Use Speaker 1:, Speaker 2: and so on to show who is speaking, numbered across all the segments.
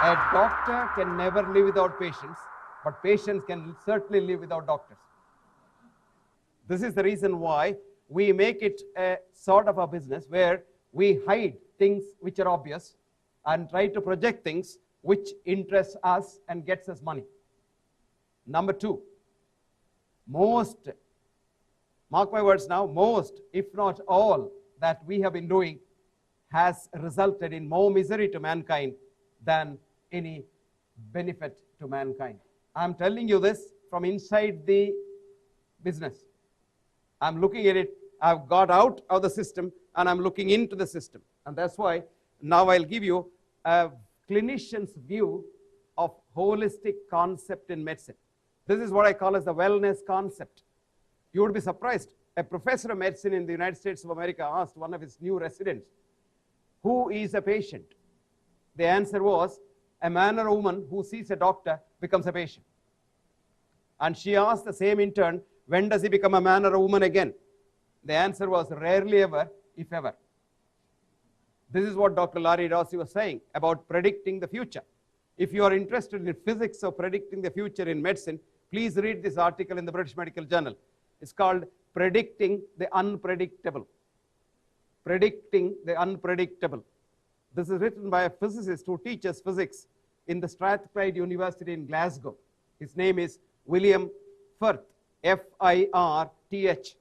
Speaker 1: A doctor can never live without patients, but patients can certainly live without doctors. This is the reason why we make it a sort of a business where we hide things which are obvious and try to project things which interest us and gets us money. Number two, most, mark my words now, most, if not all, that we have been doing has resulted in more misery to mankind than any benefit to mankind. I'm telling you this from inside the business. I'm looking at it. I've got out of the system and I'm looking into the system. And that's why now I'll give you a clinician's view of holistic concept in medicine. This is what I call as the wellness concept. You would be surprised. A professor of medicine in the United States of America asked one of his new residents, who is a patient? The answer was, a man or a woman who sees a doctor becomes a patient. And she asked the same intern, when does he become a man or a woman again? The answer was, rarely ever, if ever. This is what Dr. Larry Dossey was saying about predicting the future. If you are interested in physics of predicting the future in medicine, please read this article in the British Medical Journal. It's called Predicting the Unpredictable. Predicting the Unpredictable. This is written by a physicist who teaches physics in the Strathclyde University in Glasgow. His name is William Firth, F-I-R-T-H.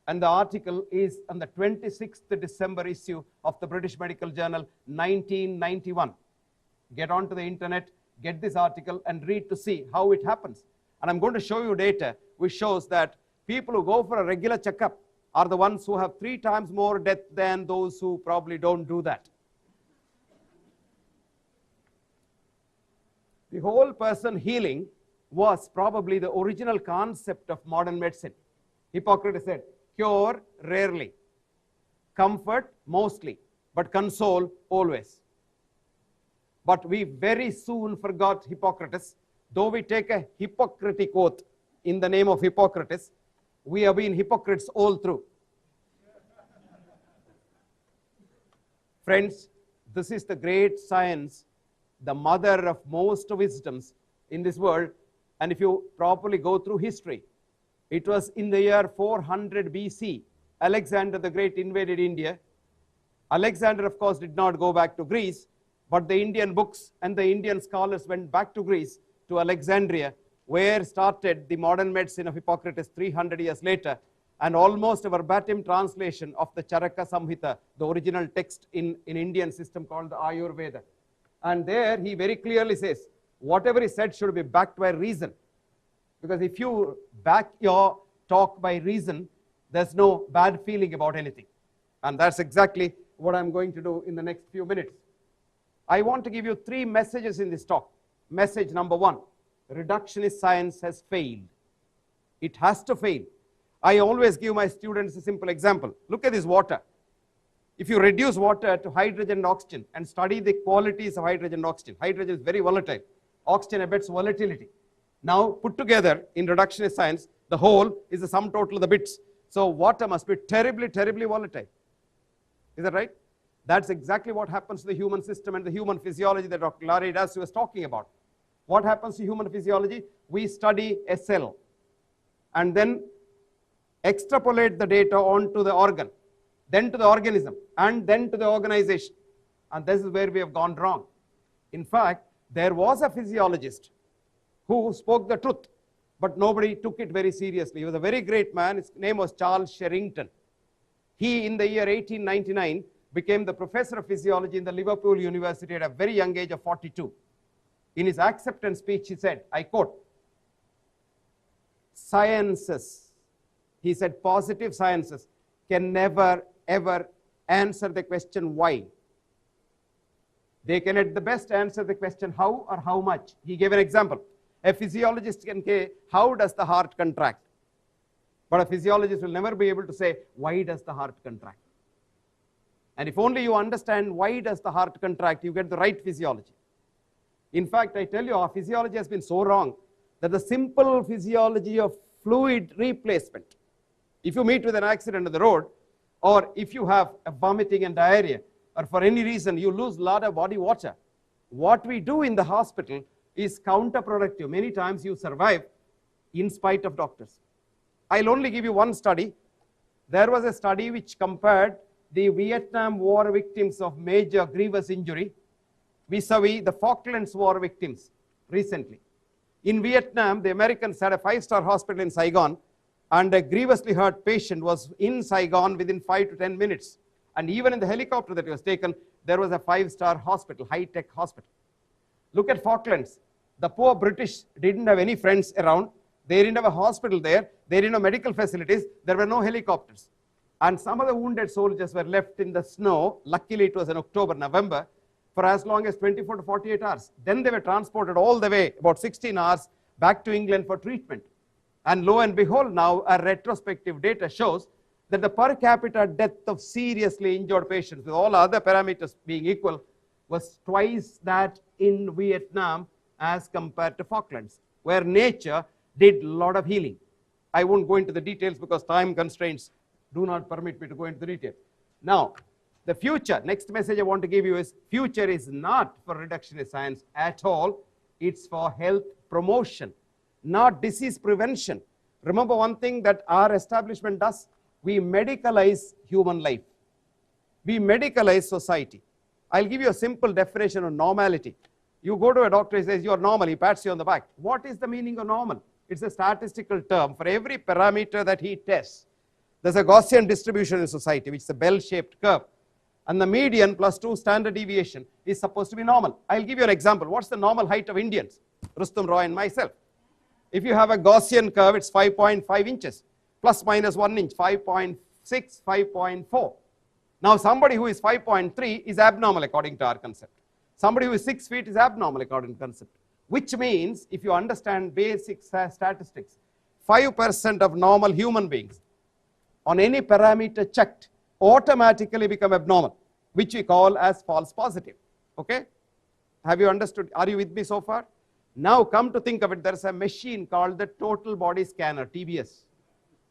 Speaker 1: And the article is on the 26th December issue of the British Medical Journal, 1991. Get onto the internet, get this article, and read to see how it happens. And I'm going to show you data which shows that people who go for a regular checkup are the ones who have 3 times more death than those who probably don't do that. The whole person healing was probably the original concept of modern medicine. Hippocrates said, cure rarely, comfort mostly, but console always. But we very soon forgot Hippocrates. Though we take a Hippocratic oath in the name of Hippocrates, we have been hypocrites all through. Friends, this is the great science, the mother of most wisdoms in this world. And if you properly go through history, it was in the year 400 BC, Alexander the Great invaded India. Alexander, of course, did not go back to Greece, but the Indian books and the Indian scholars went back to Greece, to Alexandria, where started the modern medicine of Hippocrates 300 years later, and almost a verbatim translation of the Charaka Samhita, the original text in Indian system called the Ayurveda. And there he very clearly says, whatever is said should be backed by reason. Because if you back your talk by reason, there's no bad feeling about anything. And that's exactly what I'm going to do in the next few minutes. I want to give you 3 messages in this talk. Message number 1, reductionist science has failed. It has to fail. I always give my students a simple example. Look at this water. If you reduce water to hydrogen and oxygen and study the qualities of hydrogen and oxygen, hydrogen is very volatile. Oxygen abets volatility. Now put together in reductionist science, the whole is the sum total of the bits. So water must be terribly, terribly volatile. Is that right? That's exactly what happens to the human system and the human physiology that Dr. Larry Dossey was talking about. What happens to human physiology? We study a cell and then extrapolate the data onto the organ, then to the organism, and then to the organization. And this is where we have gone wrong. In fact, there was a physiologist who spoke the truth, but nobody took it very seriously. He was a very great man. His name was Charles Sherrington. He, in the year 1899, became the professor of physiology in the Liverpool University at a very young age of 42. In his acceptance speech, he said, I quote, sciences, he said, positive sciences can never, ever answer the question why. They can at the best answer the question how or how much. He gave an example. A physiologist can say, how does the heart contract? But a physiologist will never be able to say, why does the heart contract? And if only you understand why does the heart contract, you get the right physiology. In fact, I tell you, our physiology has been so wrong that the simple physiology of fluid replacement, if you meet with an accident on the road, or if you have a vomiting and diarrhea, or for any reason you lose a lot of body water, what we do in the hospital is counterproductive. Many times you survive in spite of doctors. I'll only give you one study. There was a study which compared the Vietnam War victims of major grievous injury vis-a-vis the Falklands War victims recently. In Vietnam, the Americans had a 5-star hospital in Saigon, and a grievously hurt patient was in Saigon within 5 to 10 minutes. And even in the helicopter that was taken, there was a 5-star hospital, high-tech hospital. Look at Falklands. The poor British didn't have any friends around. They didn't have a hospital there. They didn't have medical facilities. There were no helicopters. And some of the wounded soldiers were left in the snow. Luckily, it was in October, November, for as long as 24 to 48 hours. Then they were transported all the way, about 16 hours, back to England for treatment. And lo and behold, now a retrospective data shows that the per capita death of seriously injured patients, with all other parameters being equal, was twice that in Vietnam as compared to Falklands, where nature did a lot of healing. I won't go into the details because time constraints do not permit me to go into the details. Now, the future, next message I want to give you is, future is not for reductionist science at all. It's for health promotion, not disease prevention. Remember one thing that our establishment does? We medicalize human life. We medicalize society. I'll give you a simple definition of normality. You go to a doctor, he says, you're normal, he pats you on the back. What is the meaning of normal? It's a statistical term. For every parameter that he tests, there's a Gaussian distribution in society, which is a bell-shaped curve. And the median plus 2 standard deviation is supposed to be normal. I'll give you an example. What's the normal height of Indians? Rustum Roy and myself. If you have a Gaussian curve, it's 5.5 inches, plus minus 1 inch, 5.6, 5.4. Now, somebody who is 5.3 is abnormal according to our concept. Somebody who is 6 feet is abnormal according to concept. Which means, if you understand basic statistics, 5% of normal human beings on any parameter checked automatically become abnormal, which we call as false positive. Okay? Have you understood? Are you with me so far? Now, come to think of it, there is a machine called the total body scanner, TBS,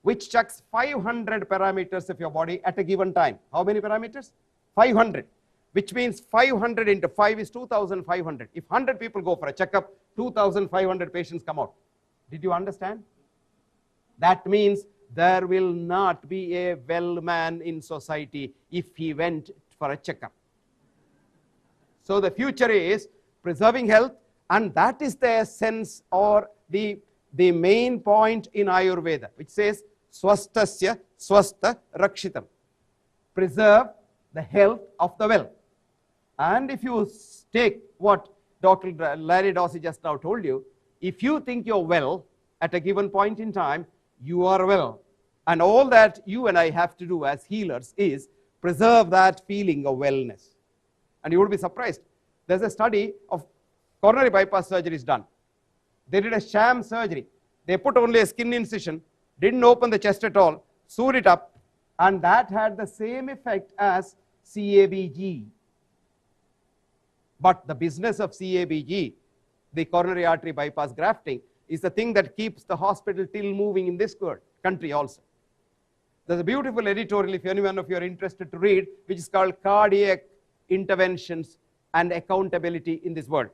Speaker 1: which checks 500 parameters of your body at a given time. How many parameters? 500. Which means 500 into 5 is 2,500. If 100 people go for a checkup, 2,500 patients come out. Did you understand? That means there will not be a well man in society if he went for a checkup. So the future is preserving health, and that is the essence or the main point in Ayurveda, which says swastasya swastha rakshitam. Preserve the health of the well. And if you take what Dr. Larry Dossey just now told you, if you think you're well at a given point in time, you are well. And all that you and I have to do as healers is preserve that feeling of wellness. And you would be surprised. There's a study of coronary bypass surgeries done. They did a sham surgery. They put only a skin incision, didn't open the chest at all, sewed it up, and that had the same effect as CABG. But the business of CABG, the coronary artery bypass grafting, is the thing that keeps the hospital till moving in this country also. There's a beautiful editorial, if any one of you are interested to read, which is called Cardiac Interventions and Accountability in this world,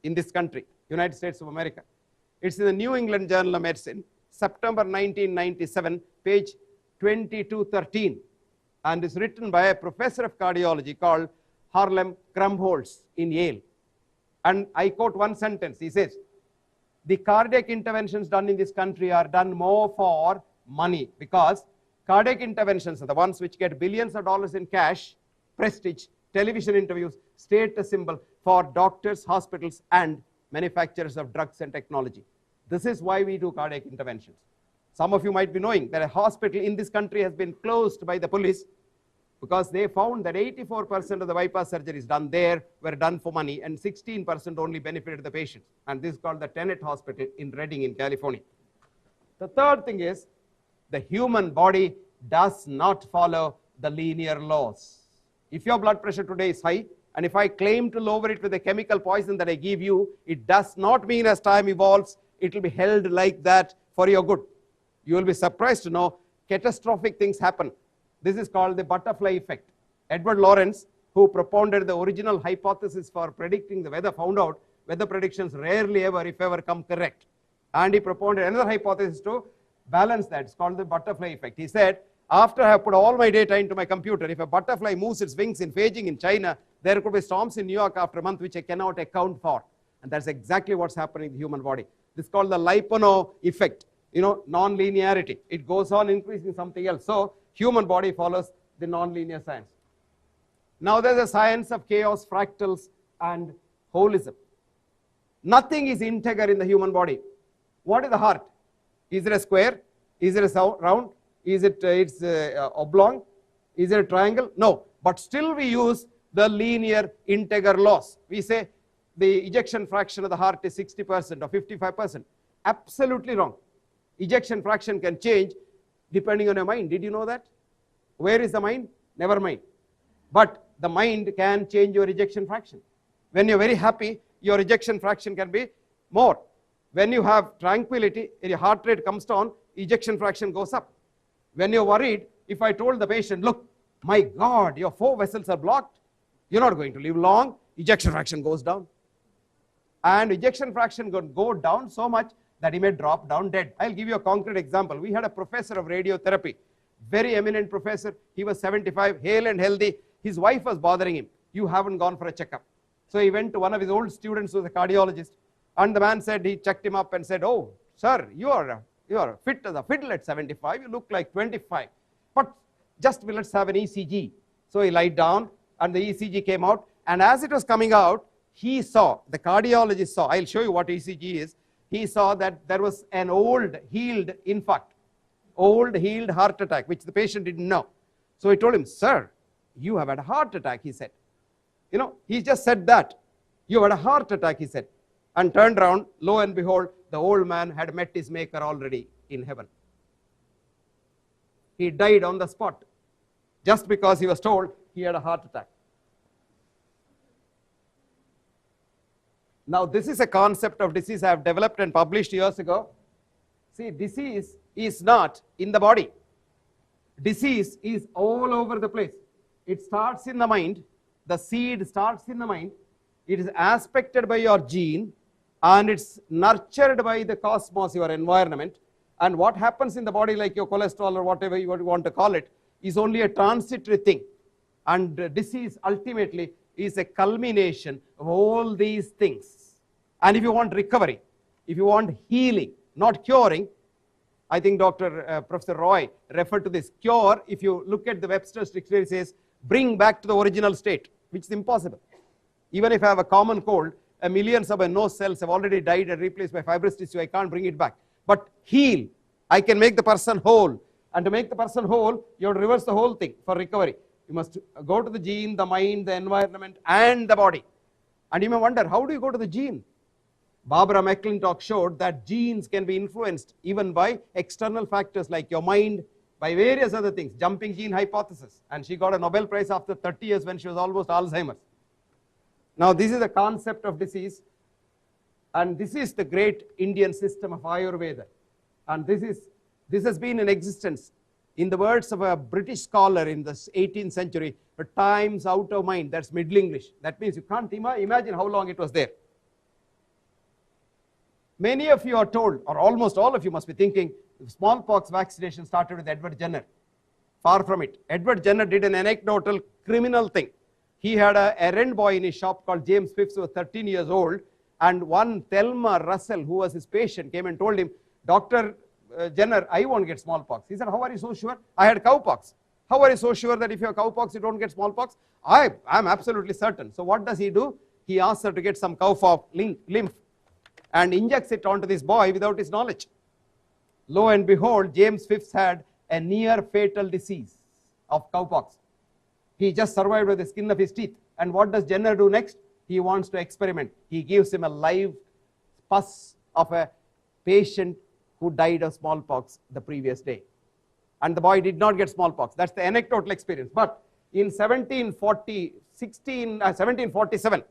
Speaker 1: in this country, United States of America. It's in the New England Journal of Medicine, September 1997, page 2213, and is written by a professor of cardiology called Harlem Krumholtz in Yale. And I quote one sentence. He says, the cardiac interventions done in this country are done more for money, because cardiac interventions are the ones which get billions of dollars in cash, prestige, television interviews, status symbol for doctors, hospitals, and manufacturers of drugs and technology. This is why we do cardiac interventions. Some of you might be knowing that a hospital in this country has been closed by the police because they found that 84% of the bypass surgeries done there were done for money, and 16% only benefited the patients. And this is called the Tenet Hospital in Redding in California. The third thing is, the human body does not follow the linear laws. If your blood pressure today is high, and if I claim to lower it with a chemical poison that I give you, it does not mean as time evolves, it will be held like that for your good. You will be surprised to know catastrophic things happen. This is called the butterfly effect. Edward Lorenz, who propounded the original hypothesis for predicting the weather, found out weather predictions rarely ever, if ever, come correct. And he propounded another hypothesis to balance that. It's called the butterfly effect. He said, after I have put all my data into my computer, if a butterfly moves its wings in Beijing in China, there could be storms in New York after a month which I cannot account for. And that's exactly what's happening in the human body. This is called the Lyapunov effect, non-linearity. It goes on increasing something else. So human body follows the non-linear science. Now there's a science of chaos, fractals, and holism. Nothing is integer in the human body. What is the heart? Is it a square? Is it a round? Is it oblong? Is it a triangle? No. But still we use the linear integer laws. We say the ejection fraction of the heart is 60% or 55%. Absolutely wrong. Ejection fraction can change depending on your mind. Did you know that? Where is the mind? Never mind. But the mind can change your ejection fraction. When you're very happy, your ejection fraction can be more. When you have tranquility, your heart rate comes down, ejection fraction goes up. When you're worried, if I told the patient, look, my God, your 4 vessels are blocked, you're not going to live long, ejection fraction goes down. And ejection fraction could go down so much that he may drop down dead. I'll give you a concrete example. We had a professor of radiotherapy, very eminent professor. He was 75, hale and healthy. His wife was bothering him. You haven't gone for a checkup. So he went to one of his old students who was a cardiologist. And the man said, he checked him up and said, oh, sir, you are fit as a fiddle at 75. You look like 25. But just let's have an ECG. So he lied down and the ECG came out. And as it was coming out, he saw, the cardiologist saw, I'll show you what ECG is. He saw that there was an old healed infarct, old healed heart attack, which the patient didn't know. So he told him, sir, you have had a heart attack, he said. He just said that. You had a heart attack, he said. And turned around, lo and behold, the old man had met his maker already in heaven. He died on the spot, just because he was told he had a heart attack. Now this is a concept of disease I have developed and published years ago. See, disease is not in the body. Disease is all over the place. It starts in the mind. The seed starts in the mind. It is aspected by your gene and it's nurtured by the cosmos, your environment. And what happens in the body, like your cholesterol or whatever you want to call it, is only a transitory thing. And disease ultimately is a culmination of all these things. And if you want recovery, if you want healing, not curing, I think Professor Roy referred to this. Cure, if you look at the Webster's dictionary, says bring back to the original state, which is impossible. Even if I have a common cold, millions of my nose cells have already died and replaced by fibrous tissue. I can't bring it back. But heal, I can make the person whole. And to make the person whole, you have to reverse the whole thing for recovery. You must go to the gene, the mind, the environment, and the body. And you may wonder, how do you go to the gene? Barbara McClintock showed that genes can be influenced even by external factors like your mind, by various other things, jumping gene hypothesis. And she got a Nobel Prize after 30 years when she was almost Alzheimer's. Now this is the concept of disease, and this is the great Indian system of Ayurveda. And this has been in existence, in the words of a British scholar in the 18th century, for times out of mind. That's Middle English. That means you can't imagine how long it was there. Many of you are told, or almost all of you must be thinking, smallpox vaccination started with Edward Jenner. Far from it. Edward Jenner did an anecdotal criminal thing. He had an errand boy in his shop called James Phipps, who was 13 years old, and one Thelma Russell, who was his patient, came and told him, Dr. Jenner, I won't get smallpox. He said, how are you so sure? I had cowpox. How are you so sure that if you have cowpox, you don't get smallpox? I'm absolutely certain. So what does he do? He asks her to get some cow lymph and injects it onto this boy without his knowledge. Lo and behold, James Phipps had a near fatal disease of cowpox. He just survived with the skin of his teeth. And what does Jenner do next? He wants to experiment. He gives him a live pus of a patient who died of smallpox the previous day. And the boy did not get smallpox. That's the anecdotal experience. But in 1747,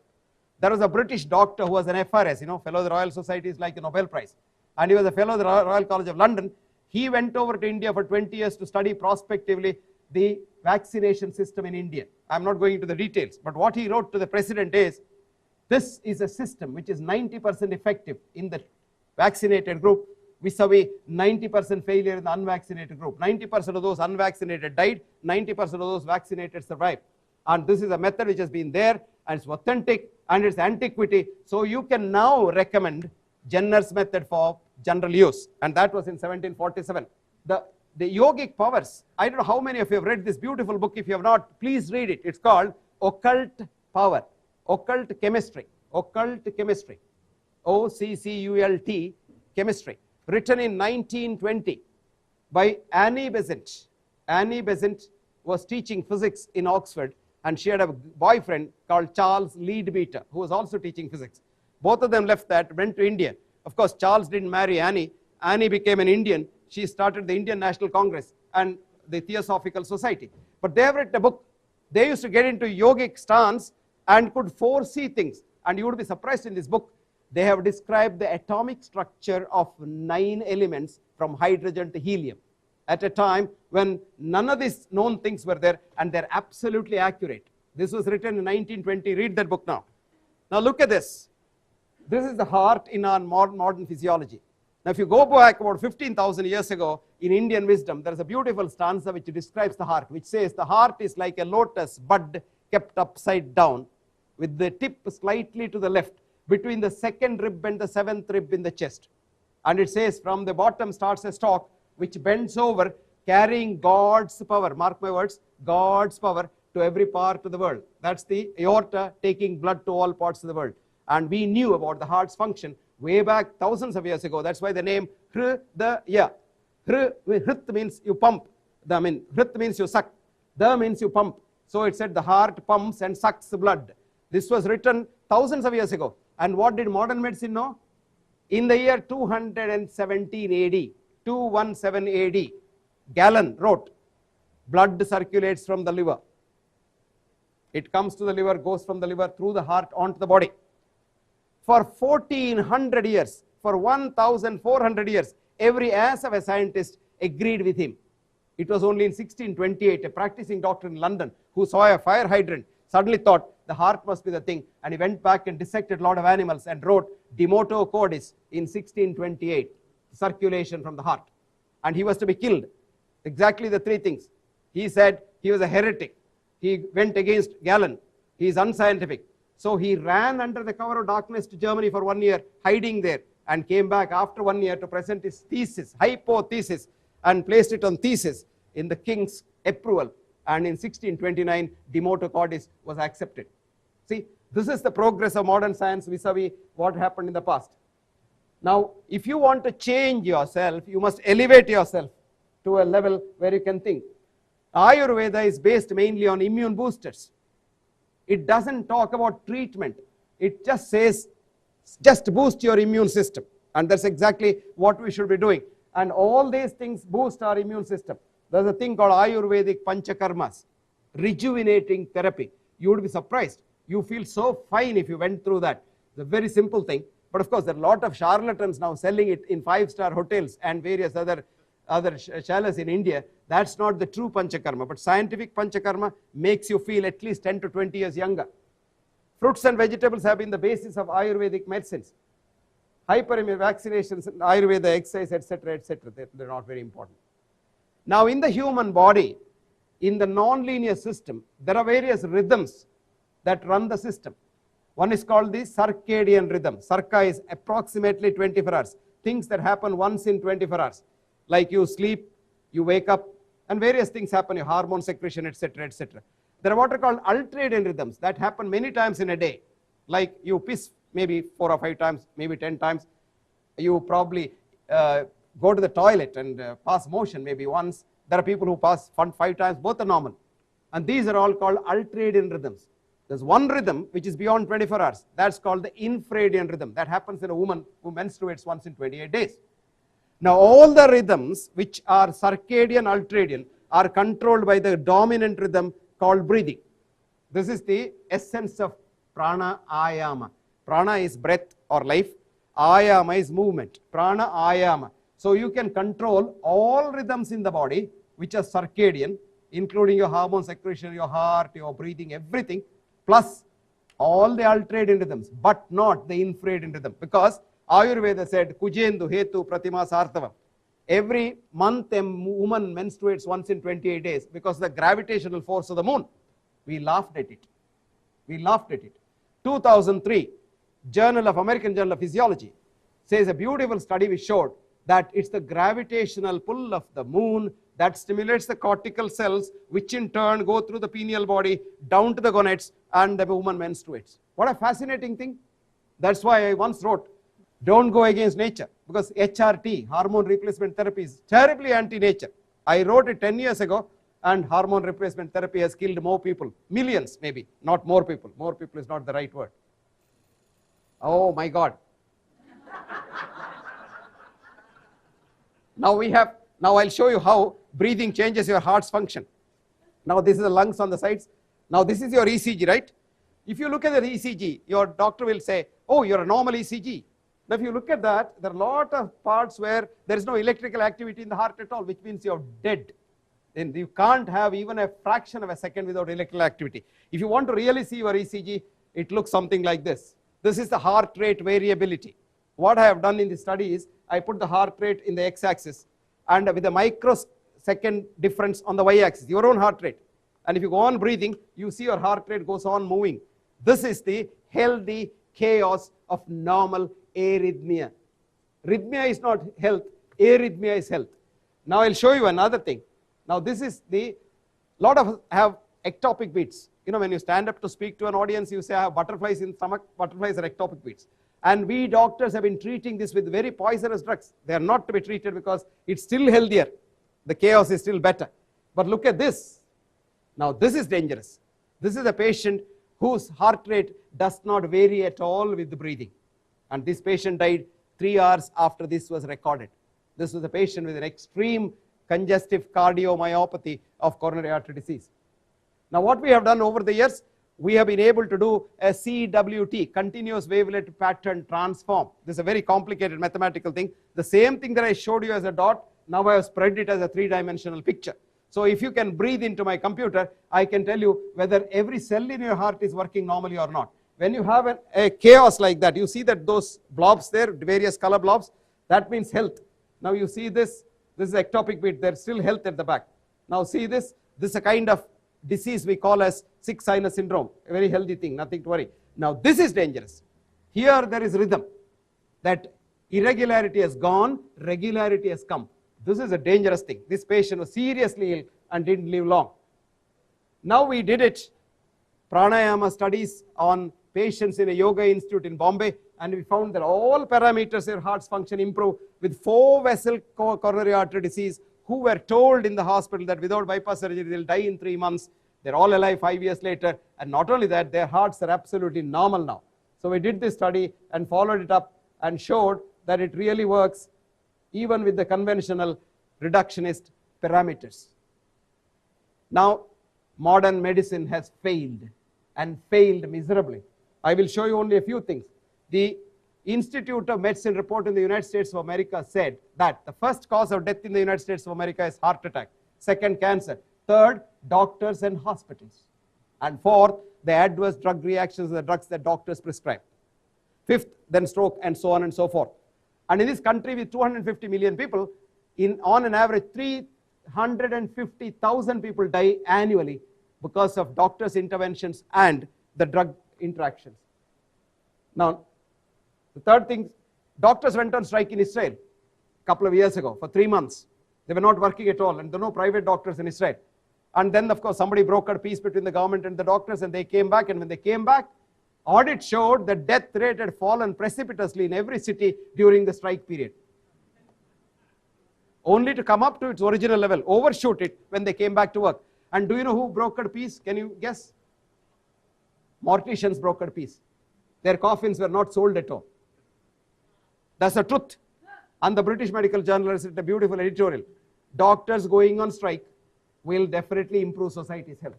Speaker 1: there was a British doctor who was an FRS, fellow of the Royal Society, is like a Nobel Prize. And he was a fellow of the Royal College of London. He went over to India for 20 years to study prospectively the vaccination system in India. I'm not going into the details, but what he wrote to the president is, this is a system which is 90% effective in the vaccinated group, vis-a-vis 90% failure in the unvaccinated group. 90% of those unvaccinated died, 90% of those vaccinated survived. And this is a method which has been there, and it's authentic, and it's antiquity. So you can now recommend Jenner's method for general use, and that was in 1747. The yogic powers, I don't know how many of you have read this beautiful book. If you have not, please read it. It's called Occult Power, Occult Chemistry, Occult Chemistry, OCCULT Chemistry, written in 1920 by Annie Besant. Annie Besant was teaching physics in Oxford, and she had a boyfriend called Charles Leadbeater, who was also teaching physics. Both of them left that, went to India. Of course, Charles didn't marry Annie. Annie became an Indian. She started the Indian National Congress and the Theosophical Society. But they have written a book. They used to get into yogic stance and could foresee things. And you would be surprised, in this book, they have described the atomic structure of 9 elements from hydrogen to helium at a time when none of these known things were there, and they're absolutely accurate. This was written in 1920. Read that book now. Now look at this. This is the heart in our modern physiology. Now if you go back about 15,000 years ago, in Indian wisdom, there is a beautiful stanza which describes the heart, which says, the heart is like a lotus bud kept upside down, with the tip slightly to the left, between the 2nd rib and the 7th rib in the chest. And it says, from the bottom starts a stalk which bends over, carrying God's power, mark my words, God's power to every part of the world. That's the aorta, taking blood to all parts of the world. And we knew about the heart's function way back thousands of years ago. That's why the name Hridaya. Hrit means you pump. Hrit means you suck. Da means you pump. So it said the heart pumps and sucks blood. This was written thousands of years ago. And what did modern medicine know? In the year 217 AD, 217 AD, Galen wrote, blood circulates from the liver. It comes to the liver, goes from the liver through the heart onto the body. For 1400 years, for 1400 years, every ass of a scientist agreed with him. It was only in 1628, a practicing doctor in London who saw a fire hydrant suddenly thought the heart must be the thing, and he went back and dissected a lot of animals and wrote De Motu Cordis in 1628, circulation from the heart. And he was to be killed. Exactly the 3 things. He said he was a heretic. He went against Galen. He is unscientific. So he ran under the cover of darkness to Germany for 1 year, hiding there, and came back after 1 year to present his thesis, hypothesis, and placed it on thesis in the king's approval. And in 1629, De Motu Cordis was accepted. See, this is the progress of modern science vis-a-vis what happened in the past. Now, if you want to change yourself, you must elevate yourself to a level where you can think. Ayurveda is based mainly on immune boosters. It doesn't talk about treatment. It just says, just boost your immune system. And that's exactly what we should be doing. And all these things boost our immune system. There's a thing called Ayurvedic Panchakarmas, rejuvenating therapy. You would be surprised. You feel so fine if you went through that. It's a very simple thing. But of course, there are a lot of charlatans now selling it in 5-star hotels and various other chalets in India. That's not the true Panchakarma. But scientific Panchakarma makes you feel at least 10 to 20 years younger. Fruits and vegetables have been the basis of Ayurvedic medicines. Hyperimmune vaccinations, Ayurveda, exercise, etc., they're not very important. Now, in the human body, in the non-linear system, there are various rhythms that run the system. One is called the circadian rhythm. Circa is approximately 24 hours. Things that happen once in 24 hours. Like you sleep, you wake up, and various things happen, your hormone secretion, etc., etc. There are what are called ultradian rhythms that happen many times in a day. Like you piss maybe 4 or 5 times, maybe 10 times. You probably go to the toilet and pass motion maybe once. There are people who pass 5 times, both are normal. And these are all called ultradian rhythms. There's one rhythm which is beyond 24 hours. That's called the infradian rhythm. That happens in a woman who menstruates once in 28 days. Now all the rhythms which are circadian, ultradian are controlled by the dominant rhythm called breathing. This is the essence of prana ayama. Prana is breath or life. Ayama is movement. Prana ayama. So you can control all rhythms in the body which are circadian, including your hormone secretion, your heart, your breathing, everything, plus all the ultradian rhythms, but not the infradian rhythm. Because Ayurveda said, Kujendu Hetu Pratima Sartavam. Every month a woman menstruates once in 28 days because of the gravitational force of the moon. We laughed at it. We laughed at it. 2003, American Journal of Physiology says a beautiful study which showed that it's the gravitational pull of the moon that stimulates the cortical cells, which in turn go through the pineal body down to the gonads, and the woman menstruates. What a fascinating thing. That's why I once wrote, don't go against nature, because HRT, hormone replacement therapy, is terribly anti-nature. I wrote it 10 years ago, and hormone replacement therapy has killed more people, millions maybe, not more people. More people is not the right word. Oh my God. Now I'll show you how breathing changes your heart's function. Now this is the lungs on the sides. Now this is your ECG, right? If you look at the ECG, your doctor will say, oh, you're a normal ECG. Now if you look at that, there are a lot of parts where there is no electrical activity in the heart at all, which means you're dead. Then you can't have even a fraction of a second without electrical activity. If you want to really see your ECG, it looks something like this. This is the heart rate variability. What I have done in this study is, I put the heart rate in the x-axis and with a microsecond difference on the y-axis, your own heart rate. And if you go on breathing, you see your heart rate goes on moving. This is the healthy chaos of normal arrhythmia. Rhythmia is not health, arrhythmia is health. Now I'll show you another thing. Now this is lot of us have ectopic beats. You know, when you stand up to speak to an audience, you say I have butterflies in stomach. Butterflies are ectopic beats. And we doctors have been treating this with very poisonous drugs. They are not to be treated because it's still healthier. The chaos is still better. But look at this. Now this is dangerous. This is a patient whose heart rate does not vary at all with the breathing. And this patient died 3 hours after this was recorded. This was a patient with an extreme congestive cardiomyopathy of coronary artery disease. Now what we have done over the years, we have been able to do a CWT, continuous wavelet pattern transform. This is a very complicated mathematical thing. The same thing that I showed you as a dot, now I have spread it as a 3-dimensional picture. So if you can breathe into my computer, I can tell you whether every cell in your heart is working normally or not. When you have a chaos like that, you see that those blobs there, various color blobs, that means health. Now you see this is ectopic beat, there's still health at the back. Now see this is a kind of disease we call as sick sinus syndrome, a very healthy thing, nothing to worry. Now this is dangerous. Here there is rhythm. That irregularity has gone, regularity has come. This is a dangerous thing. This patient was seriously ill and didn't live long. Now we did it, pranayama studies on patients in a yoga institute in Bombay, and we found that all parameters of their heart's function improve with 4-vessel coronary artery disease, who were told in the hospital that without bypass surgery they'll die in 3 months. They're all alive 5 years later, and not only that, their hearts are absolutely normal now. So we did this study and followed it up and showed that it really works even with the conventional reductionist parameters. Now modern medicine has failed, and failed miserably. I will show you only a few things. The Institute of Medicine report in the United States of America said that the first cause of death in the United States of America is heart attack, second cancer, third doctors and hospitals, and fourth the adverse drug reactions of the drugs that doctors prescribe, fifth then stroke, and so on and so forth. And in this country with 250 million people, on an average 350,000 people die annually because of doctors' interventions and the drug interactions. Now the third thing, doctors went on strike in Israel a couple of years ago for 3 months. They were not working at all, and there were no private doctors in Israel. And then of course somebody brokered peace between the government and the doctors, and they came back, and when they came back, audit showed that death rate had fallen precipitously in every city during the strike period. Only to come up to its original level, overshoot it when they came back to work. And do you know who brokered peace? Can you guess? Morticians brokered peace. Their coffins were not sold at all. That's the truth. And the British Medical Journal has written a beautiful editorial. Doctors going on strike will definitely improve society's health.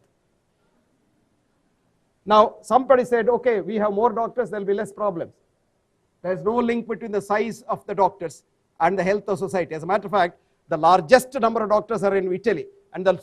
Speaker 1: Now somebody said, okay, we have more doctors, there will be less problems. There is no link between the size of the doctors and the health of society. As a matter of fact, the largest number of doctors are in Italy. and the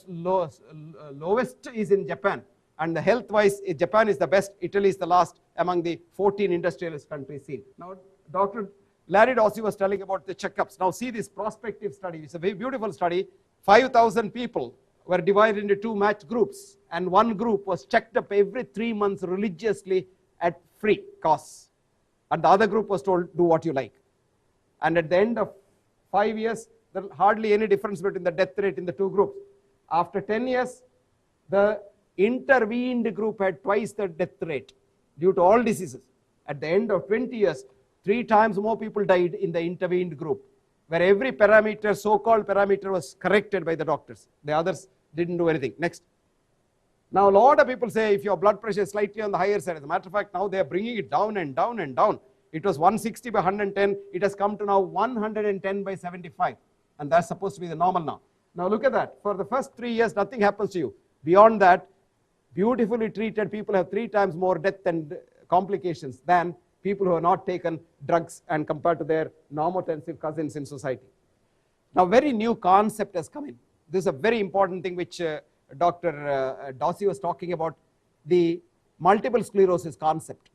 Speaker 1: lowest is in Japan. And the health-wise, Japan is the best, Italy is the last among the 14 industrialist countries seen. Now, Dr. Larry Dossey was telling about the checkups. Now see this prospective study. It's a very beautiful study. 5,000 people were divided into 2 matched groups, and one group was checked up every 3 months religiously at free costs, and the other group was told, do what you like. And at the end of 5 years, there was hardly any difference between the death rate in the 2 groups. After 10 years, the intervened group had twice the death rate due to all diseases. At the end of 20 years, 3 times more people died in the intervened group, where every parameter, so-called parameter, was corrected by the doctors. The others didn't do anything. Next. Now, a lot of people say if your blood pressure is slightly on the higher side. As a matter of fact, now they are bringing it down and down and down. It was 160 by 110. It has come to now 110 by 75. And that's supposed to be the normal now. Now, look at that. For the first 3 years, nothing happens to you. Beyond that, beautifully treated people have 3 times more death and complications than people who have not taken drugs and compared to their normotensive cousins in society. Now, very new concept has come in. This is a very important thing which Dr. Dossey was talking about, the multiple sclerosis concept.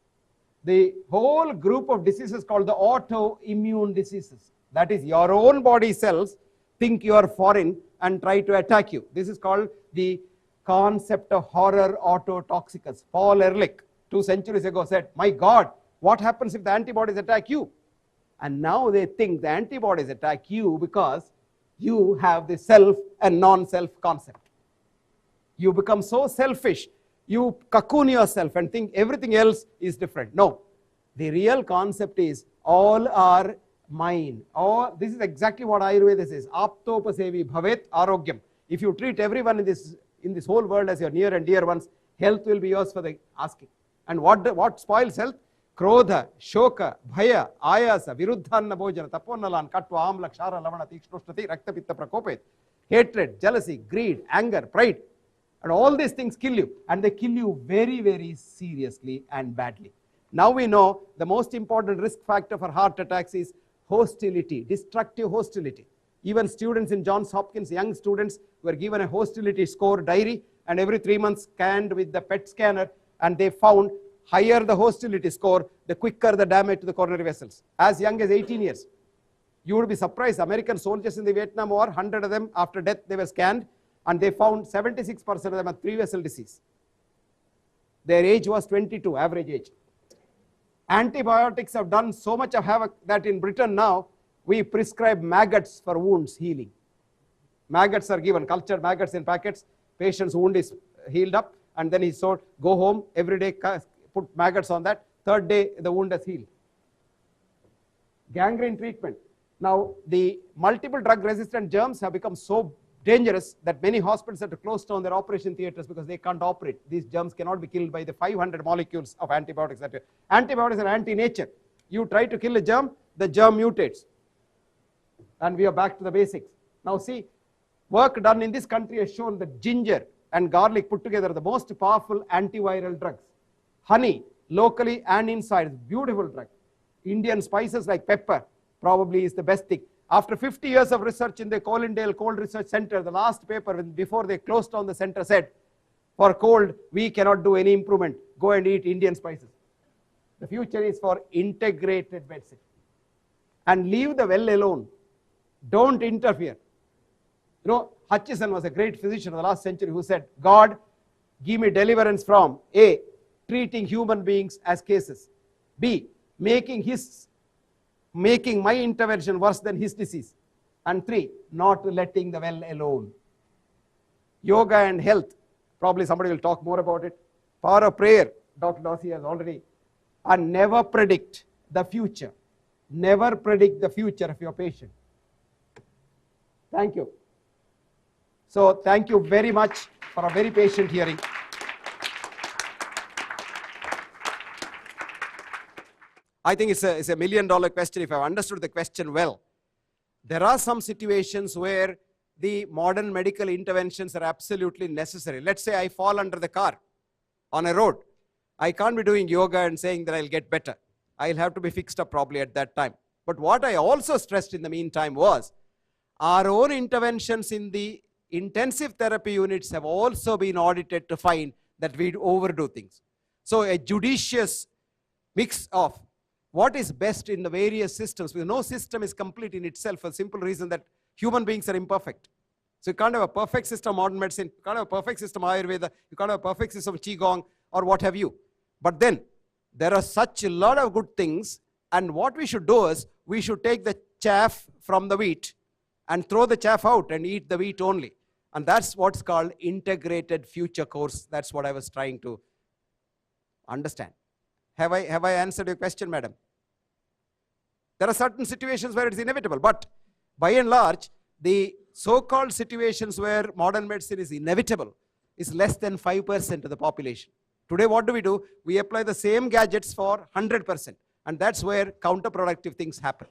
Speaker 1: The whole group of diseases called the autoimmune diseases. That is, your own body cells think you are foreign and try to attack you. This is called the concept of horror autotoxicus. Paul Ehrlich, 2 centuries ago, said, my God, what happens if the antibodies attack you? And now they think the antibodies attack you because you have the self and non-self concept. You become so selfish, you cocoon yourself and think everything else is different. No, the real concept is all are mine. This is exactly what Ayurveda says. Aptopasevi bhavet arogyam. If you treat everyone in this whole world as your near and dear ones, health will be yours for the asking. And what spoils health? Krodha, shoka, bhaya, ayasa, viruddhanna bhojana, taponalan, katva, amla, kshara, lavana, tikshnoshtati, raktapitta prakopet. Hatred, jealousy, greed, anger, pride. And all these things kill you. And they kill you very, very seriously and badly. Now we know the most important risk factor for heart attacks is hostility, destructive hostility. Even students in Johns Hopkins, young students, were given a hostility score diary and every 3 months scanned with the PET scanner, and they found higher the hostility score, the quicker the damage to the coronary vessels. As young as 18 years. You would be surprised, American soldiers in the Vietnam War, 100 of them after death they were scanned, and they found 76% of them had 3 vessel disease. Their age was 22, average age. Antibiotics have done so much of havoc that in Britain now, we prescribe maggots for wounds healing. Maggots are given, cultured maggots in packets, patient's wound is healed up, and then he's told, go home every day, put maggots on that, 3rd day the wound is healed. Gangrene treatment. Now, the multiple drug resistant germs have become so dangerous that many hospitals have to close down their operation theaters because they can't operate. These germs cannot be killed by the 500 molecules of antibiotics. Antibiotics are anti-nature. You try to kill a germ, the germ mutates. And we are back to the basics. Now see, work done in this country has shown that ginger and garlic put together are the most powerful antiviral drugs. Honey, locally and inside, beautiful drug. Indian spices like pepper probably is the best thing. After 50 years of research in the Colindale Cold Research Center, the last paper before they closed down the center said, for cold, we cannot do any improvement. Go and eat Indian spices. The future is for integrated medicine. And leave the well alone. Don't interfere. You know, Hutchison was a great physician of the last century who said, God, give me deliverance from A, treating human beings as cases, B, making my intervention worse than his disease, and 3, not letting the well alone. Yoga and health, probably somebody will talk more about it. Power of prayer, Dr. Dossey has already, and never predict the future. Never predict the future of your patient. Thank you. So thank you very much for a very patient hearing. I think it's a $1 million question if I've understood the question well. There are some situations where the modern medical interventions are absolutely necessary. Let's say I fall under the car on a road. I can't be doing yoga and saying that I'll get better. I'll have to be fixed up probably at that time. But what I also stressed in the meantime was our own interventions in the intensive therapy units have also been audited to find that we overdo things. So a judicious mix of what is best in the various systems, because no system is complete in itself for the simple reason that human beings are imperfect. So you can't have a perfect system of modern medicine, you can't have a perfect system of Ayurveda, you can't have a perfect system of Qigong or what have you. But then there are such a lot of good things, and what we should do is we should take the chaff from the wheat and throw the chaff out and eat the wheat only. And that's what's called integrated future course. That's what I was trying to understand. Have I answered your question, madam? There are certain situations where it's inevitable, but by and large, the so-called situations where modern medicine is inevitable is less than 5% of the population. Today, what do? We apply the same gadgets for 100%, and that's where counterproductive things happen.